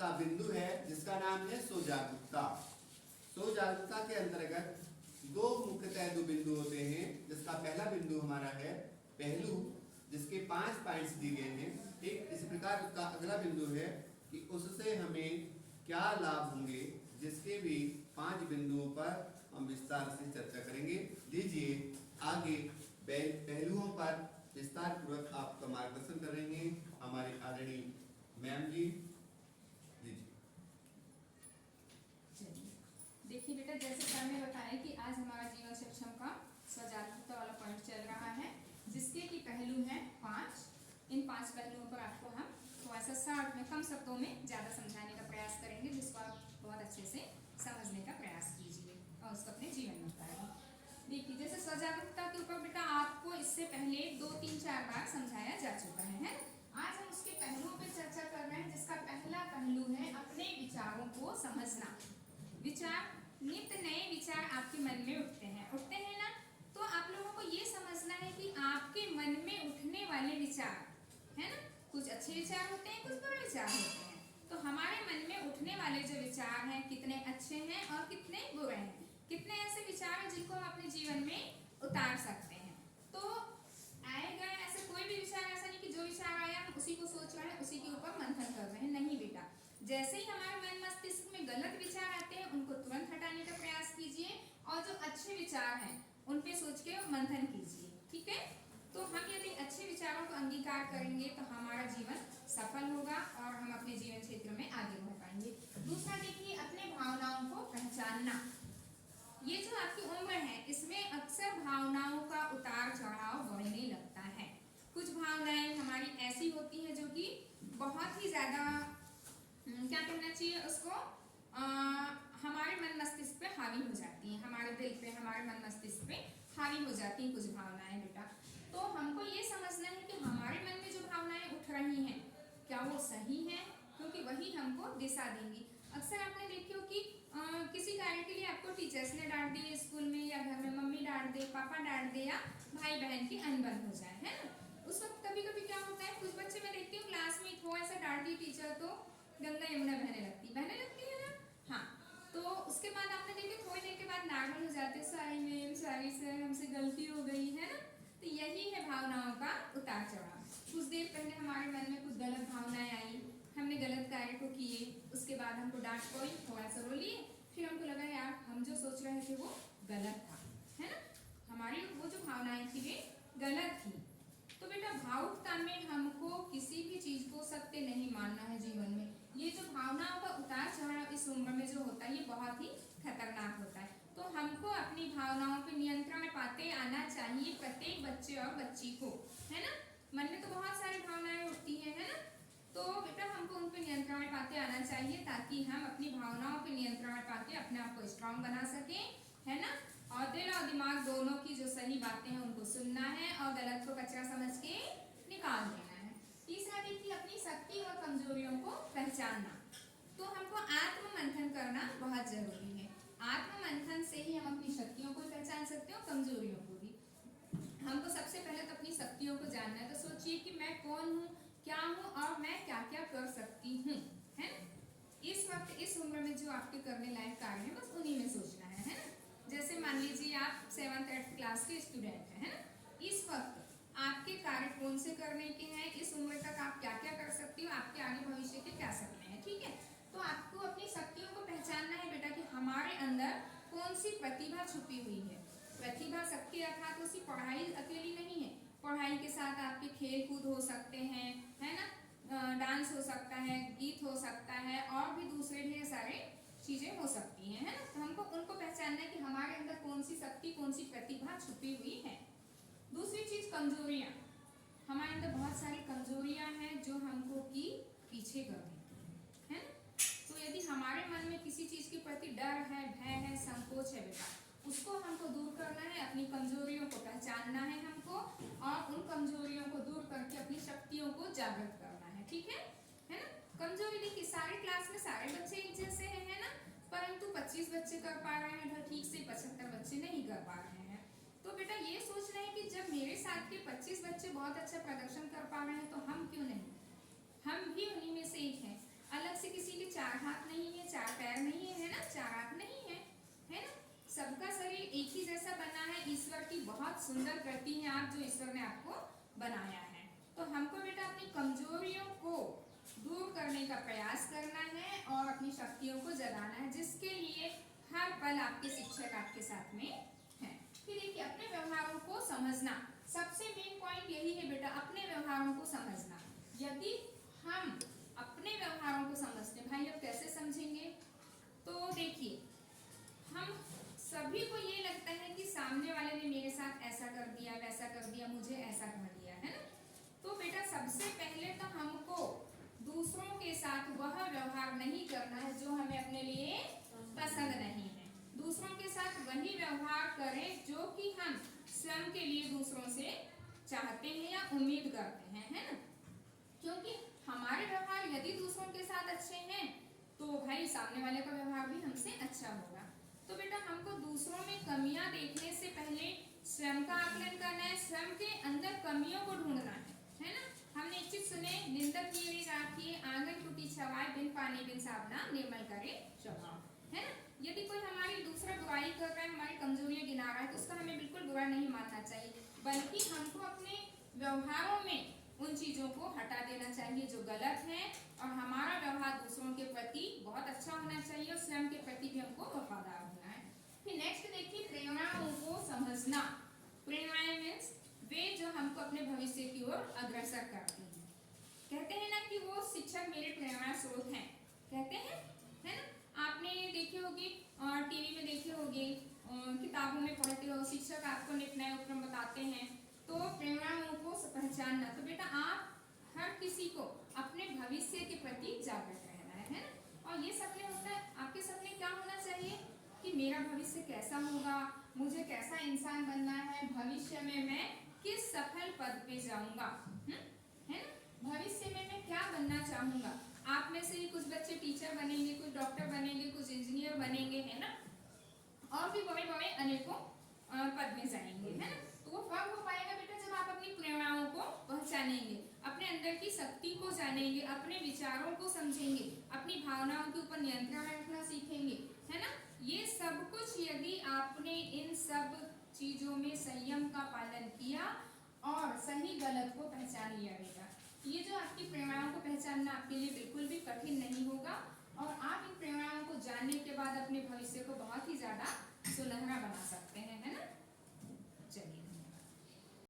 का बिंदु है जिसका नाम है स्वजागरूकता। स्वजागरूकता के अंतर्गत दो मुख्यतः दो बिंदु होते हैं, जिसका पहला बिंदु हमारा है पहलू, जिसके 5 पॉइंट्स दिए गए हैं। ठीक इसी प्रकार उसका अगला बिंदु है कि उससे हमें क्या लाभ होंगे, जिसके भी 5 बिंदुओं पर हम विस्तार से चर्चा करेंगे। लीजिए आगे पहलुओं पर विस्तार पूर्वक आपका मार्गदर्शन करेंगे हमारे आदरणीय मैम जी। लीजिए। देखिए बेटा, जैसे सर ने बताया कि आज हमारा जीवन सक्षम का स्वजागरूकता वाला पॉइंट चल रहा है, जिसके कि पहलू हैं 5। इन 5 पहलुओं पर आपको हम थोड़ा सा शॉर्ट में, कम शब्दों में ज़्यादा समझाने का प्रयास करेंगे, जिसको आप बहुत अच्छे से समझने का प्रयास कीजिए और उसको अपने जीवन में उतारिए। देखिए, जैसे स्वजागरूकता के ऊपर बेटा आपको इससे पहले 2, 3, 4 बार समझाया जा चुका है। आज हम उसके पहलुओं पर चर्चा कर रहे हैं, जिसका पहला पहलू है अपने विचारों को समझना। विचार, नित्य नए विचार आपके मन में उठते हैं ना। तो आप लोगों को ये समझना है कि आपके मन में उठने वाले विचार है ना, कुछ अच्छे विचार होते हैं, कुछ बुरे विचार होते हैं। तो हमारे मन में उठने वाले जो विचार हैं, कितने अच्छे हैं और कितने बुरे हैं, कितने ऐसे विचार हैं जिनको हम अपने जीवन में उतार सकते हैं। तो आएगा ऐसे कोई भी विचार, ऐसा नहीं कि जो विचार आया हम उसी को सोच रहे हैं, उसी के ऊपर मंथन कर रहे हैं। नहीं बेटा, जैसे ही हमारे मन मस्तिष्क में गलत विचार आते हैं, उनको तुरंत हटाने का प्रयास कीजिए और जो अच्छे विचार हैं उन पे सोच के मंथन कीजिए। ठीक है, तो हम यदि अच्छे विचारों को अंगीकार करेंगे तो हमारा जीवन सफल होगा और हम अपने जीवन क्षेत्र में आगे बढ़ पाएंगे। दूसरा देखिए, अपने भावनाओं को पहचानना। ये जो आपकी उम्र है, इसमें अक्सर भावनाओं का उतार चढ़ाव बढ़ने लगता है। कुछ भावनाएं हमारी ऐसी होती हैं जो कि बहुत ही ज्यादा क्या कहना चाहिए उसको, हमारे मन मस्तिष्क पे हावी हो जाती हैं, हमारे दिल पे, हमारे मन मस्तिष्क पे हावी हो जाती हैं कुछ भावनाएं बेटा। तो हमको ये समझना है कि हमारे मन में जो भावनाएं उठ रही हैं, क्या वो सही हैं, क्योंकि वही हमको दिशा देंगी। अक्सर आपने देखी हो कि किसी कार्य के लिए आपको टीचर्स ने डांट दी स्कूल में, या घर में मम्मी डांट दे, पापा डांट दे, या भाई बहन की अनबन हो जाए, है ना। उस वक्त कभी कभी क्या होता है, कुछ बच्चे मैं देखती हूँ क्लास में थोड़ा सा डांट दी टीचर तो गंगा यमुना बहने लगती है ना। हाँ, तो उसके बाद आपने देखिए थोड़ी देर के बाद नॉर्मल हो जाते हैं, सॉरी मैम, सॉरी सर, हमसे गलती हो गई, है ना। तो यही है भावनाओं का उतार चढ़ाव। कुछ देर पहले हमारे मन में कुछ गलत भावनाएं आई, हमने गलत कार्य को किए, उसके बाद हमको डांट पड़ी, थोड़ा सा रो लिए, फिर हमको लगा यार हम जो सोच रहे थे वो गलत था, है ना, हमारी वो जो भावनाएं थी वे गलत थी। तो बेटा, भावुकता में हमको किसी भी चीज को सत्य नहीं मानना है जीवन में। ये जो भावनाओं का उतार चढ़ाव इस उम्र में जो होता है, ये बहुत ही खतरनाक होता है। तो हमको अपनी भावनाओं पे नियंत्रण पाते आना चाहिए, प्रत्येक बच्चे और बच्ची को, है ना। मन में तो बहुत सारी भावनाएं उठती हैं, है ना। तो बेटा हमको उन पे नियंत्रण पाते आना चाहिए, ताकि हम अपनी भावनाओं पे नियंत्रण पाते अपने आप को स्ट्रांग बना सकें, है ना। और दिल और दिमाग दोनों की जो सही बातें हैं उनको सुनना है और गलत को कचरा समझ के निकाल देना है। तीसरा देखिए, अपनी शक्ति और कमजोरियों को पहचानना। तो हमको आत्म मंथन करना बहुत जरूरी है। आत्म मंथन से ही हम अपनी शक्तियों को पहचान सकते हैं और कमजोरियों को भी। हमको सबसे पहले तो अपनी शक्तियों को जानना है। तो सोचिए कि मैं कौन हूँ, क्या हूँ और मैं क्या क्या कर सकती हूँ, है ना। इस वक्त इस उम्र में जो आपके करने लायक कार्य है, बस उन्हीं में सोचना है ना। जैसे मान लीजिए आप 7th 8th क्लास के स्टूडेंट हैं, है ना। इस वक्त आपके कार्य कौन से करने के हैं, इस उम्र तक आप क्या क्या कर सकती हो, आपके आगे भविष्य के क्या सपने हैं, ठीक है। तो आपको अपनी शक्तियों को पहचानना है बेटा, कि हमारे अंदर कौन सी प्रतिभा छुपी हुई है। प्रतिभा शक्ति अर्थात उसी पढ़ाई अकेली नहीं है, पढ़ाई के साथ आपके खेल कूद हो सकते हैं, है ना, डांस हो सकता है, गीत हो सकता है, और भी दूसरे ढेर सारे चीजें हो सकती हैं, है ना। तो हमको उनको पहचानना है कि हमारे अंदर कौन सी शक्ति, कौन सी प्रतिभा छुपी हुई है। दूसरी चीज, कमजोरियां। हमारे अंदर बहुत सारी कमजोरियां हैं जो हमको की पीछे कर देती है ना। तो यदि हमारे मन में किसी चीज के प्रति डर है, भय है, संकोच है बेटा, उसको हमको दूर करना है, अपनी कमजोरियों को पहचानना है हमको, और उन कमजोरियों को दूर करके अपनी शक्तियों को जागृत करना है, ठीक है ना। कमजोरी देखिए, सारे क्लास में सारे बच्चे एक जैसे हैं, है ना, परंतु 25 बच्चे कर पा रहे हैं ठीक से, 75 बच्चे नहीं कर पा रहे हैं। तो बेटा ये सोचना है कि जब मेरे साथ के 25 बच्चे बहुत अच्छा प्रदर्शन कर पा रहे हैं, तो हम क्यों नहीं, हम भी उन्हीं में से एक हैं। अलग से किसी के बहुत सुंदर करती हैं आप, जो ईश्वर ने आपको बनाया है। तो हमको बेटा अपनी कमजोरियों को दूर करने का प्रयास करना है और अपनी शक्तियों को जगाना है, जिसके लिए हर पल आपके शिक्षक आपके साथ में हैं। फिर देखिए अपने व्यवहारों को समझना, सबसे मेन पॉइंट यही है बेटा, अपने व्यवहारों को समझना। यदि हम अपने व्यवहारों को समझते हैं, भाई अब कैसे समझेंगे, तो देखिए हम सभी को ये लगता है कि सामने वाले ने मेरे साथ ऐसा कर दिया, वैसा कर दिया, मुझे ऐसा कर दिया, है ना। तो बेटा सबसे पहले तो हमको दूसरों के साथ वह व्यवहार नहीं करना है जो हमें अपने लिए पसंद नहीं है। दूसरों के साथ वही व्यवहार करें जो कि हम स्वयं के लिए दूसरों से चाहते हैं या उम्मीद करते हैं, है ना। क्योंकि हमारे व्यवहार यदि दूसरों के साथ अच्छे हैं तो भाई सामने वाले का व्यवहार भी हमसे अच्छा होगा। तो बेटा हमको दूसरों में कमियां देखने से पहले स्वयं का आकलन करना है, स्वयं के अंदर कमियों को ढूंढना है ना। हमने एक चीज सुने, निंदक किए राखिए आंगन टूटी छवाए, बिन पानी बिन साबना निर्मल करे स्वभाव, है ना। यदि कोई हमारी दूसरा बुराई कर रहा है, हमारी कमजोरियां गिना रहा है, तो उसका हमें बिल्कुल बुरा नहीं मानना चाहिए, बल्कि हमको अपने व्यवहारों में उन चीजों को हटा देना चाहिए जो गलत है, और हमारा व्यवहार दूसरों के प्रति बहुत अच्छा होना चाहिए और स्वयं के प्रति भी हमको वफादार होना है। फिर नेक्स्ट देखिए प्रेरणाओं को समझना। प्रेरणाएं मीन्स वे जो हमको अपने भविष्य की ओर अग्रसर करती हैं। कहते हैं ना कि वो शिक्षक मेरे प्रेरणा स्रोत हैं, कहते हैं, है ना। आपने देखी होगी और टीवी में देखे होंगे, किताबों में पढ़ते हो, शिक्षक आपको नित नए उपक्रम बताते हैं। तो प्रेरणाओं को पहचानना, तो बेटा आप हर किसी को अपने भविष्य के प्रति जागरूक रहना है ना। और ये सपने होता है, आपके सपने क्या होना चाहिए कि मेरा भविष्य कैसा होगा, मुझे कैसा इंसान बनना है, भविष्य में मैं किस सफल पद पे जाऊंगा, है ना। भविष्य में मैं क्या बनना चाहूंगा। आप में से कुछ बच्चे टीचर बनेंगे, कुछ डॉक्टर बनेंगे, कुछ इंजीनियर बनेंगे, है ना, और भी बड़े बड़े अनेकों पद में जाएंगे, है ना। तो वो कब हो पाएगा बेटा, जब आप अपनी प्रेरणाओं को पहचानेंगे, अपने अंदर की शक्ति को जानेंगे, अपने विचारों को समझेंगे, अपनी भावनाओं के ऊपर नियंत्रण रखना सीखेंगे, है ना। ये सब कुछ यदि आपने इन सब चीजों में संयम का पालन किया और सही गलत को पहचान लिया बेटा, ये जो आपकी प्रेरणाओं को पहचानना आपके लिए बिल्कुल भी कठिन नहीं होगा, और आप इन प्रेरणाओं को जानने के बाद अपने भविष्य को बहुत ही ज्यादा सुनहरा बना सकते हैं, है ना।